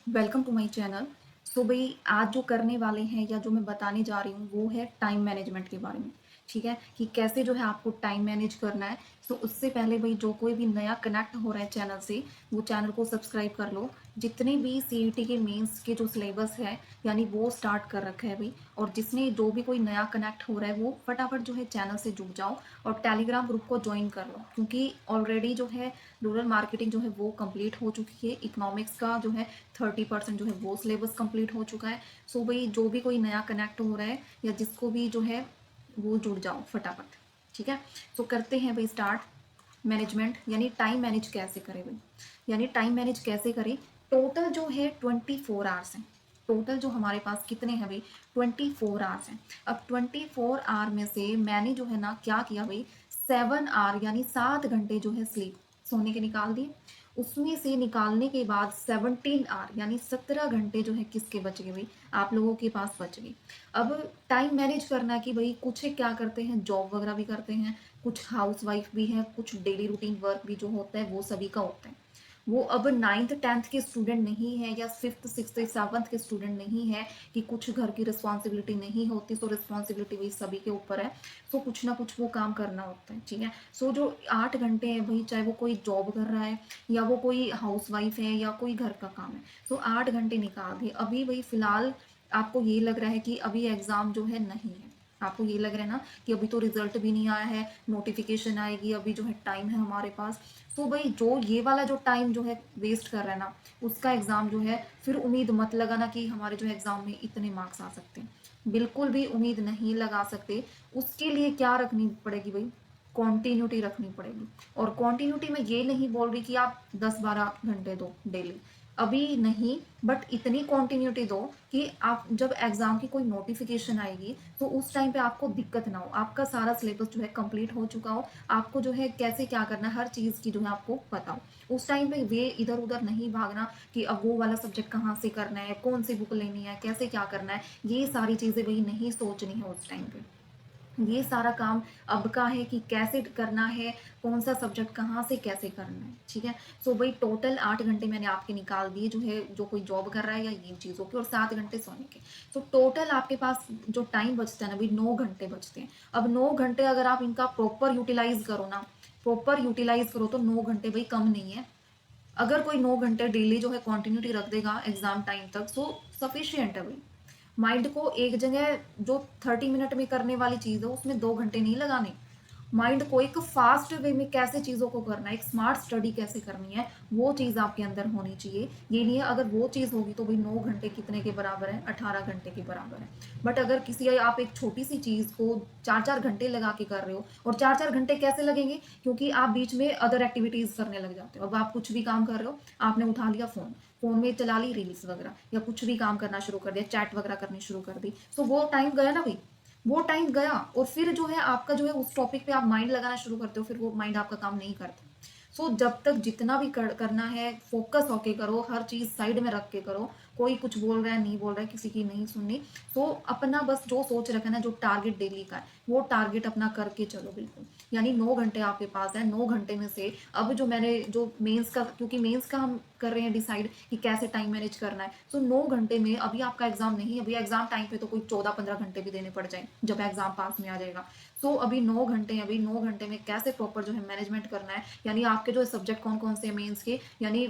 Welcome to my channel. So भाई आज जो करने वाले हैं या जो मैं बताने जा रही हूँ वो है टाइम मैनेजमेंट के बारे में। ठीक है कि कैसे जो है आपको टाइम मैनेज करना है। सो उससे पहले भाई जो कोई भी नया कनेक्ट हो रहा है चैनल से वो चैनल को सब्सक्राइब कर लो। जितने भी सीईटी के मेंस के जो सिलेबस है यानी वो स्टार्ट कर रखा है भाई। और जिसने जो भी कोई नया कनेक्ट हो रहा है वो फटाफट जो है चैनल से जुड़ जाओ और टेलीग्राम ग्रुप को ज्वाइन कर लो, क्योंकि ऑलरेडी जो है रूरल मार्केटिंग जो है वो कंप्लीट हो चुकी है। इकोनॉमिक्स का जो है 30% जो है वो सिलेबस कंप्लीट हो चुका है। सो भाई जो भी कोई नया कनेक्ट हो रहा है या जिसको भी जो है वो जुड़ जाओ फटाफट। ठीक है। सो करते हैं भाई स्टार्ट। मैनेजमेंट यानी टाइम मैनेज कैसे करें भाई, यानी टाइम मैनेज कैसे करें। टोटल जो है 24 आवर्स हैं। टोटल जो हमारे पास कितने हैं भाई, 24 आवर्स हैं। अब 24 आवर में से मैंने जो है ना क्या किया भाई, 7 आवर यानी 7 घंटे जो है स्लीप सोने के निकाल दिए। उसमें से निकालने के बाद 17 आवर यानी 17 घंटे जो है किसके बच गए भाई, आप लोगों के पास बच गए। अब टाइम मैनेज करना कि भाई कुछ क्या करते हैं, जॉब वगैरह भी करते हैं, कुछ हाउस वाइफ भी है, कुछ डेली रूटीन वर्क भी जो होता है वो सभी का होता है। वो अब 9th 10th के स्टूडेंट नहीं है या 5th 6th 7th के स्टूडेंट नहीं है कि कुछ घर की रिस्पॉन्सिबिलिटी नहीं होती। सो रिस्पॉन्सिबिलिटी वही सभी के ऊपर है। सो कुछ ना कुछ वो काम करना होता है। ठीक है। सो जो 8 घंटे है भाई, चाहे वो कोई जॉब कर रहा है या वो कोई हाउस वाइफ है या कोई घर का काम है, सो 8 घंटे निकाल दिए। अभी भाई फिलहाल आपको ये लग रहा है कि अभी एग्जाम जो है नहीं है, आपको ये लग रहा है ना कि अभी तो रिजल्ट भी नहीं आया है, नोटिफिकेशन आएगी, अभी जो है टाइम है हमारे पास। तो भाई जो ये वाला जो टाइम जो है वेस्ट कर रहा है ना, उसका एग्जाम जो है फिर उम्मीद मत लगाना कि हमारे जो एग्जाम में इतने मार्क्स आ सकते हैं। बिल्कुल भी उम्मीद नहीं लगा सकते। उसके लिए क्या रखनी पड़ेगी भाई, कॉन्टिन्यूटी रखनी पड़ेगी। और कॉन्टिन्यूटी में ये नहीं बोल रही कि आप 10 12 घंटे दो डेली, अभी नहीं, बट इतनी कॉन्टिन्यूटी दो कि आप जब एग्जाम की कोई नोटिफिकेशन आएगी तो उस टाइम पे आपको दिक्कत ना हो, आपका सारा सिलेबस जो है कंप्लीट हो चुका हो, आपको जो है कैसे क्या करना है हर चीज़ की जो है आपको पता हो। उस टाइम पे वे इधर उधर नहीं भागना कि अब वो वाला सब्जेक्ट कहाँ से करना है, कौन सी बुक लेनी है, कैसे क्या करना है, ये सारी चीज़ें वही नहीं सोचनी है उस टाइम पे। ये सारा काम अब का है कि कैसे करना है, कौन सा सब्जेक्ट कहाँ से कैसे करना है। ठीक है। सो भाई टोटल 8 घंटे मैंने आपके निकाल दिए, जो है जो कोई जॉब कर रहा है या इन चीज़ों के, और 7 घंटे सोने के। सो टोटल आपके पास जो टाइम बचता है ना भाई, 9 घंटे बचते हैं। अब 9 घंटे अगर आप इनका प्रॉपर यूटिलाइज करो ना, प्रॉपर यूटिलाइज करो तो 9 घंटे भाई कम नहीं है। अगर कोई 9 घंटे डेली जो है कॉन्टिन्यूटी रख देगा एग्जाम टाइम तक तो सफिशियंट है भाई। माइंड को एक जगह जो 30 मिनट में करने वाली चीज है उसमें 2 घंटे नहीं लगाने। माइंड को एक फास्ट वे में कैसे चीजों को करना है, एक स्मार्ट स्टडी कैसे करनी है, वो चीज आपके अंदर होनी चाहिए। ये नहीं है अगर वो चीज होगी तो भाई 9 घंटे कितने के बराबर है, 18 घंटे के बराबर है। बट अगर किसी आप एक छोटी सी चीज को 4 4 घंटे लगा के कर रहे हो, और 4 4 घंटे कैसे लगेंगे, क्योंकि आप बीच में अदर एक्टिविटीज करने लग जाते हो। अब आप कुछ भी काम कर रहे हो, आपने उठा लिया फोन, फोन में चला ली रील्स वगैरह या कुछ भी काम करना शुरू कर दिया, चैट वगैरह करनी शुरू कर दी, तो वो टाइम गया ना भाई, वो टाइम गया। और फिर जो है आपका जो है उस टॉपिक पे आप माइंड लगाना शुरू करते हो, फिर वो माइंड आपका काम नहीं करता। सो जब तक जितना भी करना है फोकस होके करो, हर चीज साइड में रख के करो। कोई कुछ बोल रहा है नहीं बोल रहा है, किसी की नहीं सुननी। तो अपना बस जो सोच रखा है ना, जो टारगेट डेली का है वो टारगेट अपना करके चलो बिल्कुल। यानी 9 घंटे आपके पास है, 9 घंटे में से अब जो मैंने जो मेंस का, क्योंकि मेंस का हम कर रहे हैं डिसाइड कि कैसे टाइम मैनेज करना है। सो 9 घंटे में अभी आपका एग्जाम नहीं, अभी एग्जाम टाइम पे तो कोई 14 15 घंटे भी देने पड़ जाए जब एग्जाम पास में आ जाएगा। सो अभी 9 घंटे हैं, अभी 9 घंटे में कैसे प्रॉपर जो है मैनेजमेंट करना है। यानी आपके जो सब्जेक्ट कौन कौन से मेंस के, यानी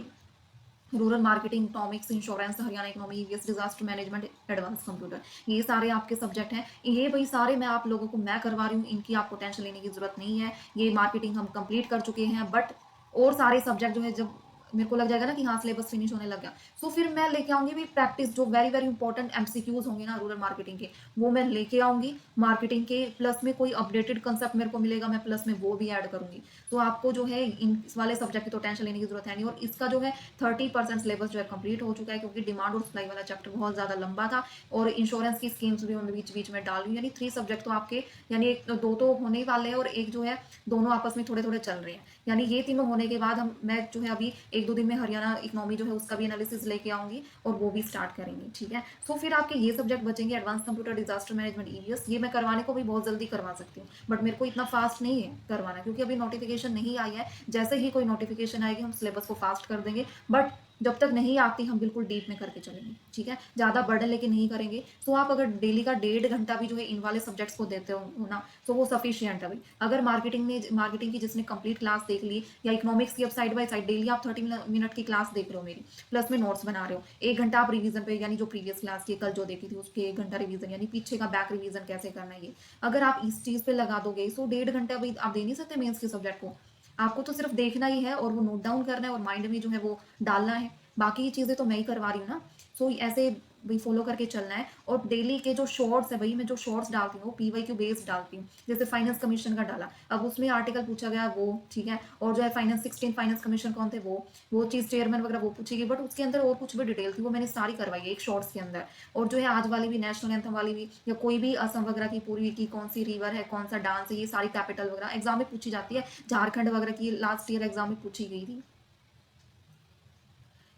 rural marketing, economics, insurance, Haryana economy, EVS, disaster management, advance computer, ये सारे आपके सब्जेक्ट हैं। ये भाई सारे मैं आप लोगों को मैं करवा रही हूँ, इनकी आपको टेंशन लेने की जरूरत नहीं है। ये मार्केटिंग हम कंप्लीट कर चुके हैं, बट और सारे सब्जेक्ट जो है जब मेरे को लग जाएगा ना कि हाँ सिलेबस फिनिश होने लग गया, सो फिर मैं लेके आऊंगी भी प्रैक्टिस, जो वेरी वेरी इंपॉर्टेंट एमसीक्यूज होंगे ना रूरल मार्केटिंग के, वो मैं लेके आऊंगी। मार्केटिंग के प्लस में कोई अपडेटेड कंसेप्ट मेरे को मिलेगा, मैं प्लस में वो भी ऐड करूंगी। तो आपको जो है इन इस वाले सब्जेक्ट की तो टेंशन लेने की जरूरत है नहीं। और इसका जो है 30% सिलेबस जो है कंप्लीट हो चुका है, क्योंकि डिमांड और सप्लाई वाला चैप्टर बहुत ज्यादा लंबा था। और इंश्योरेंस की स्कीम्स भी उनमें बीच बीच में डाल रही हूँ, यानी 3 सब्जेक्ट तो आपके, यानी एक दो तो होने वाले हैं और एक जो है दोनों आपस में थोड़े थोड़े चल रहे हैं। यानी ये तीनों होने के बाद हम मैं जो है अभी 1 2 दिन में हरियाणा इकोनॉमी जो है उसका भी एनालिसिस लेके आऊंगी और वो भी स्टार्ट करेंगे। ठीक है। सो फिर आपके ये सब्जेक्ट बचेंगे, advance computer, disaster management, EVS. ये मैं करवाने को भी बहुत जल्दी करवा सकती हूँ, बट मेरे को इतना फास्ट नहीं है करवाना, क्योंकि अभी नोटिफिकेशन नहीं आई है। जैसे ही कोई नोटिफिकेशन आएगी हम सिलेबस को फास्ट कर देंगे। बट जब तक नहीं आती हम बिल्कुल डीप में करके चलेंगे, ठीक है, ज़्यादा बर्डन लेके नहीं करेंगे। तो आप अगर डेली का 1.5 घंटा भी जो है इन वाले सब्जेक्ट्स को देते हो ना, तो वो सफिशियंट है भाई। अगर मार्केटिंग की जिसने कंप्लीट क्लास देख ली, या इकोनॉमिक्स की अब साइड बाय साइड डेली आप 30 मिनट की क्लास देख रहे हो मेरी, प्लस में नोट्स बना रहे हो, 1 घंटा आप रिवीजन पे, यानी जो प्रीवियस क्लास की कल जो देखी थी उसके 1 घंटा रिवीजन, यानी पीछे का बैक रिवीजन कैसे करना है, ये अगर आप इस चीज़ पे लगा दोगे, सो 1.5 घंटा भाई आप दे नहीं सकते मेंस के सब्जेक्ट को। आपको तो सिर्फ देखना ही है और वो नोट डाउन करना है और माइंड में जो है वो डालना है। बाकी ये चीज़ें तो मैं ही करवा रही हूँ ना। सो ऐसे भाई फॉलो करके चलना है। और डेली के जो शॉर्ट्स है भाई, मैं जो शॉर्ट्स डालती हूँ PYQ बेस्ड डालती हूँ। जैसे फाइनेंस कमीशन का डाला, अब उसमें आर्टिकल पूछा गया वो, ठीक है, और जो है फाइनेंस 16 फाइनेंस कमीशन कौन थे वो चीज़ चेयरमैन वगैरह वो पूछेगी, बट उसके अंदर और कुछ भी डिटेल थी वो मैंने सारी करवाई है एक शॉर्ट्स के अंदर। और जो है आज वाली भी, नेशनल एंथम वाली भी, या कोई भी असम वगैरह की पूरी की कौन सी रिवर है, कौन सा डांस है, ये सारी कैपिटल वगैरह एग्जाम में पूछी जाती है। झारखंड वगैरह की लास्ट ईयर एग्जाम में पूछी गई थी।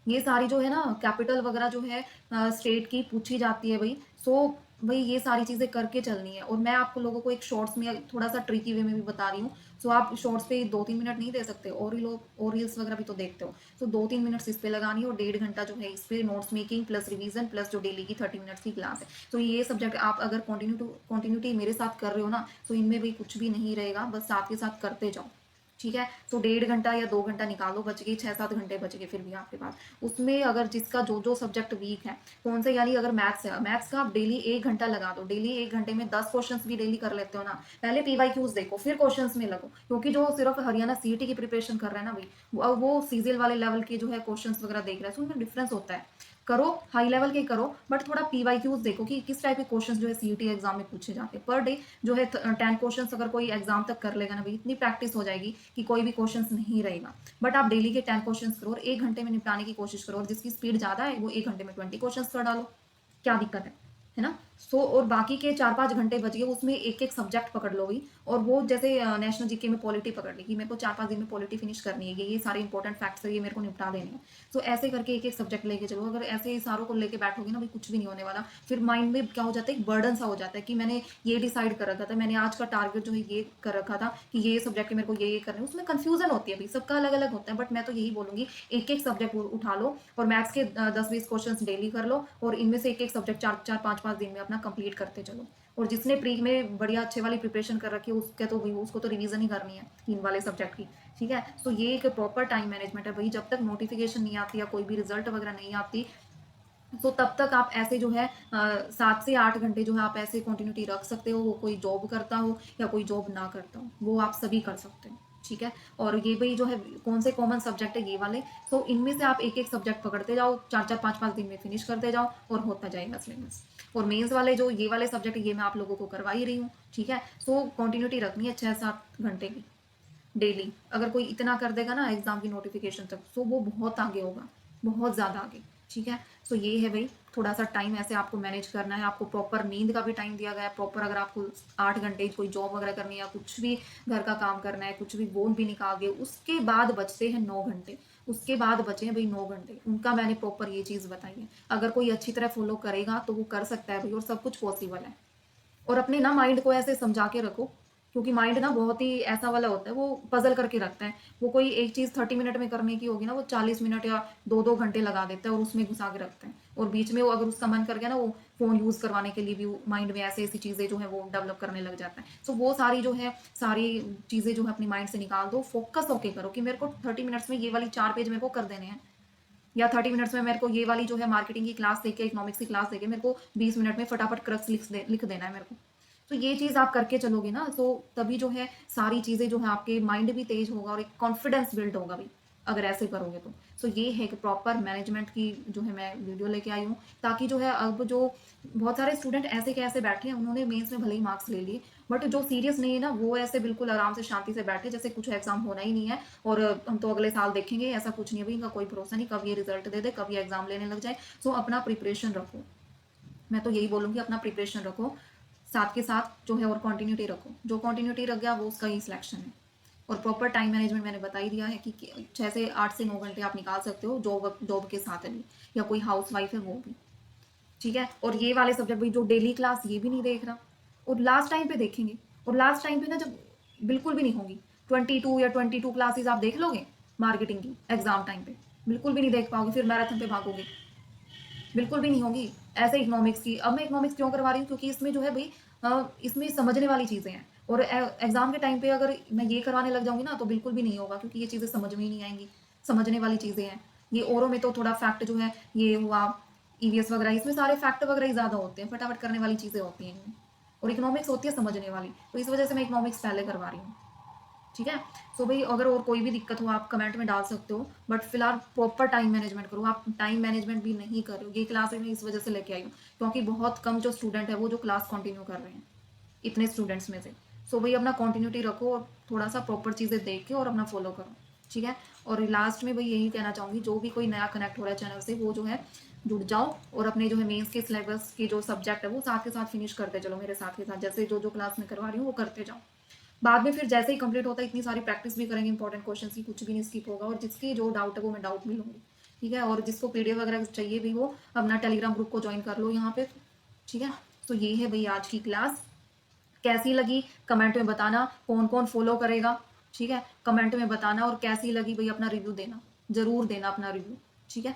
ये सारी जो है ना कैपिटल वगैरह जो है स्टेट की पूछी जाती है भाई। सो भाई ये सारी चीज़ें करके चलनी है। और मैं आपको लोगों को एक शॉर्ट्स में थोड़ा सा ट्रिकी वे में भी बता रही हूँ। सो आप शॉर्ट्स पे 2-3 मिनट नहीं दे सकते, और ही लोग और रील्स वगैरह भी तो देखते हो। सो 2-3 मिनट्स इस पे लगानी है, और 1.5 घंटा जो है इस पे notes making plus revision plus जो डेली की 30 मिनट्स की क्लास है। तो ये सब्जेक्ट आप अगर कंटिन्यूटी मेरे साथ कर रहे हो ना, तो इनमें भी कुछ भी नहीं रहेगा, बस साथ के साथ करते जाओ, ठीक है। तो 1.5 घंटा या 2 घंटा निकालो, बच गई 6-7 घंटे बच गए फिर भी आपके पास। उसमें अगर जिसका जो जो सब्जेक्ट वीक है कौन से, यानी अगर मैथ्स है, मैथ्स का आप डेली 1 घंटा लगा दो। डेली 1 घंटे में 10 क्वेश्चंस भी डेली कर लेते हो ना, पहले PYQs देखो फिर क्वेश्चंस में लगो। क्योंकि जो सिर्फ हरियाणा CET की प्रिपरेशन कर रहे हैं ना भाई, वो सीजीएल वाले लेवल के जो है क्वेश्चंस वगैरह देख रहे हैं, तो उनमें डिफरेंस होता है। करो हाई लेवल के करो, बट थोड़ा PYQs देखो कि किस टाइप के क्वेश्चंस जो है CET एग्जाम में पूछे जाते हैं पर डे। जो है 10 क्वेश्चंस अगर कोई एग्जाम तक कर लेगा ना भाई, इतनी प्रैक्टिस हो जाएगी कि कोई भी क्वेश्चंस नहीं रहेगा। बट आप डेली के 10 क्वेश्चंस करो और 1 घंटे में निपटाने की कोशिश करो, और जिसकी स्पीड ज़्यादा है वो 1 घंटे में 20 क्वेश्चंस कर डालो, क्या दिक्कत है ना। सो और बाकी के 4-5 घंटे बच गए, उसमें एक एक सब्जेक्ट पकड़ लो भी। और वो जैसे नेशनल जीके में पॉलिटी पकड़ ली कि मेरे को 4-5 दिन में पॉलिटी फिनिश करनी है, ये सारे इंपॉर्टेंट फैक्ट्स है, ये मेरे को निपटा देने हैं। सो ऐसे करके एक एक सब्जेक्ट लेके चलो। अगर ऐसे ही सारों को लेके बैठोगे ना भाई, कुछ भी नहीं होने वाला। फिर माइंड में क्या हो जाता है, एक बर्डन सा हो जाता है कि मैंने ये डिसाइड कर रखा था, मैंने आज का टारगेट जो है ये कर रखा था कि ये सब्जेक्ट मेरे को ये करना है। उसमें कंफ्यूजन होती है भाई, सबका अलग अलग होता है। बट मैं तो यही बोलूंगी, एक एक सब्जेक्ट उठा लो, और मैथ्स के 10-20 क्वेश्चन डेली कर लो, और इनमें से एक एक सब्जेक्ट 4-4 5-5 दिन में अपना कंप्लीट करते चलो। और जिसने प्री में बढ़िया अच्छे वाली प्रिपरेशन कर रखी है, उसके तो भाई उसको तो रिवीजन ही करनी है इन वाले सब्जेक्ट की, ठीक है। तो ये एक प्रॉपर टाइम मैनेजमेंट है भाई। जब तक नोटिफिकेशन नहीं आती या कोई भी रिजल्ट वगैरह नहीं आती, तो तब तक आप ऐसे जो है 7 से 8 घंटे जो है आप ऐसे कंटिन्यूटी रख सकते हो। वो कोई जॉब करता हो या कोई जॉब ना करता हो, वो आप सभी कर सकते हो, ठीक है। और ये भाई जो है कौन से कॉमन सब्जेक्ट है ये वाले, तो इनमें से आप एक एक सब्जेक्ट पकड़ते जाओ, 4-4 5-5 दिन में फिनिश करते जाओ, और होता जाएगा सिलेबस। और मेंस वाले जो ये वाले सब्जेक्ट है, ये मैं आप लोगों को करवा ही रही हूँ, ठीक है। सो कंटिन्यूटी रखनी है 6-7 घंटे की डेली। अगर कोई इतना कर देगा ना एग्जाम की नोटिफिकेशन तक, तो वो बहुत आगे होगा, बहुत ज़्यादा आगे, ठीक है। सो ये है भाई, थोड़ा सा टाइम ऐसे आपको मैनेज करना है। आपको प्रॉपर नींद का भी टाइम दिया गया है प्रॉपर। अगर आपको 8 घंटे कोई जॉब वगैरह करनी है या कुछ भी घर का काम करना है, कुछ भी वो भी निकाल दिए, उसके बाद बचते हैं 9 घंटे। उसके बाद बचे हैं भाई 9 घंटे, उनका मैंने प्रॉपर ये चीज़ बताई है। अगर कोई अच्छी तरह फॉलो करेगा तो वो कर सकता है भाई, और सब कुछ पॉसिबल है। और अपने ना माइंड को ऐसे समझा के रखो, क्योंकि माइंड ना बहुत ही ऐसा वाला होता है, वो पजल करके रखता है। वो कोई एक चीज़ 30 मिनट में करने की होगी ना, वो 40 मिनट या 2-2 घंटे लगा देता है और उसमें घुसा के रखता है। और बीच में वो अगर उसका मन कर गया ना, वो फ़ोन यूज़ करवाने के लिए भी माइंड में ऐसी ऐसी चीज़ें जो है वो डेवलप करने लग जाता है। सो वो सारी जो है सारी चीज़ें जो है अपनी माइंड से निकाल दो, फोकस होके करो कि मेरे को 30 मिनट्स में ये वाली 4 पेज मेरे को कर देने हैं, या 30 मिनट्स में मेरे को ये वाली जो है मार्केटिंग की क्लास देके, इकोनॉमिक्स की क्लास देके मेरे को 20 मिनट में फटाफट क्रक्स लिख देना है मेरे को। तो ये चीज़ आप करके चलोगे ना, तो तभी जो है सारी चीज़ें जो है आपके माइंड भी तेज होगा और एक कॉन्फिडेंस बिल्ड होगा भी, अगर ऐसे करोगे तो। सो ये है कि प्रॉपर मैनेजमेंट की जो है मैं वीडियो लेके आई हूँ, ताकि जो है अब जो बहुत सारे स्टूडेंट ऐसे के ऐसे बैठे हैं, उन्होंने मेंस में भले ही मार्क्स ले लिए, बट जो सीरियस नहीं है ना, वो ऐसे बिल्कुल आराम से शांति से बैठे जैसे कुछ एग्जाम होना ही नहीं है, और हम तो अगले साल देखेंगे। ऐसा कुछ नहीं है भाई, इनका कोई भरोसा नहीं, कब ये रिजल्ट दे दे, कब ये एग्जाम लेने लग जाए। सो अपना प्रिपरेशन रखो, मैं तो यही बोलूँगी, अपना प्रिपरेशन रखो, साथ के साथ जो है और कंटिन्यूटी रखो। जो कंटिन्यूटी रख गया वो उसका ही सिलेक्शन है। और प्रॉपर टाइम मैनेजमेंट मैंने बता ही दिया है कि 6 से 8 से 9 घंटे आप निकाल सकते हो जॉब जॉब के साथ भी, या कोई हाउस वाइफ है वो भी, ठीक है। और ये वाले सब्जेक्ट भाई जो डेली क्लास ये भी नहीं देख रहा, और लास्ट टाइम पे देखेंगे। और लास्ट टाइम पे ना जब बिल्कुल भी नहीं होंगी, 22 या 22 क्लासेस आप देख लोगे मार्केटिंग की एग्जाम टाइम पे, बिल्कुल भी नहीं देख पाओगे, फिर मैराथन पे भागोगे, बिल्कुल भी नहीं होगी। ऐसे इकोनॉमिक्स की, अब मैं इकोनॉमिक्स क्यों करवा रही हूँ, क्योंकि इसमें जो है भाई इसमें समझने वाली चीज़ें हैं, और एग्जाम के टाइम पे अगर मैं ये करवाने लग जाऊंगी ना तो बिल्कुल भी नहीं होगा, क्योंकि ये चीज़ें समझ में ही नहीं आएंगी। समझने वाली चीज़ें हैं ये, औरों में तो थोड़ा फैक्ट जो है ये हुआ, ईवीएस वगैरह, इसमें सारे फैक्ट वगैरह ही ज़्यादा होते हैं, फटाफट करने वाली चीज़ें होती हैं इनमें, और इकोनॉमिक्स होती है समझने वाली, तो इस वजह से मैं इकोनॉमिक्स पहले करवा रही हूँ। ठीक है। सो भाई अगर और कोई भी दिक्कत हो आप कमेंट में डाल सकते हो, बट फिलहाल प्रॉपर टाइम मैनेजमेंट करो। आप टाइम मैनेजमेंट भी नहीं कर रहे हो, ये क्लास मैं इस वजह से लेके आई हूँ क्योंकि बहुत कम जो स्टूडेंट है वो जो क्लास कंटिन्यू कर रहे हैं इतने स्टूडेंट्स में से। सो भाई अपना कॉन्टिन्यूटी रखो और थोड़ा सा प्रॉपर चीज़ें देख के और अपना फॉलो करो। ठीक है। और लास्ट में भाई यही कहना चाहूँगी, जो भी कोई नया कनेक्ट हो रहा है चैनल से वो जो है जुड़ जाओ, और अपने जो है मेंस के सिलेबस के जो सब्जेक्ट है वो साथ के साथ फिनिश करते चलो मेरे साथ के साथ, जैसे जो जो क्लास में करवा रही हूँ वो करते जाओ। बाद में फिर जैसे ही कंप्लीट होता है इतनी सारी प्रैक्टिस भी करेंगे इंपॉर्टेंट क्वेश्चन की, कुछ भी नहीं स्किप होगा, और जिसकी जो डाउट है वो मैं डाउट भी लूँगी। ठीक है। और जिसको पीडीएफ वगैरह चाहिए भी वो अपना टेलीग्राम ग्रुप को ज्वाइन कर लो यहाँ पे। ठीक है। तो ये है भाई आज की क्लास, कैसी लगी कमेंट में बताना, कौन कौन फॉलो करेगा। ठीक है। कमेंट में बताना, और कैसी लगी भाई अपना रिव्यू देना, जरूर देना अपना रिव्यू। ठीक है।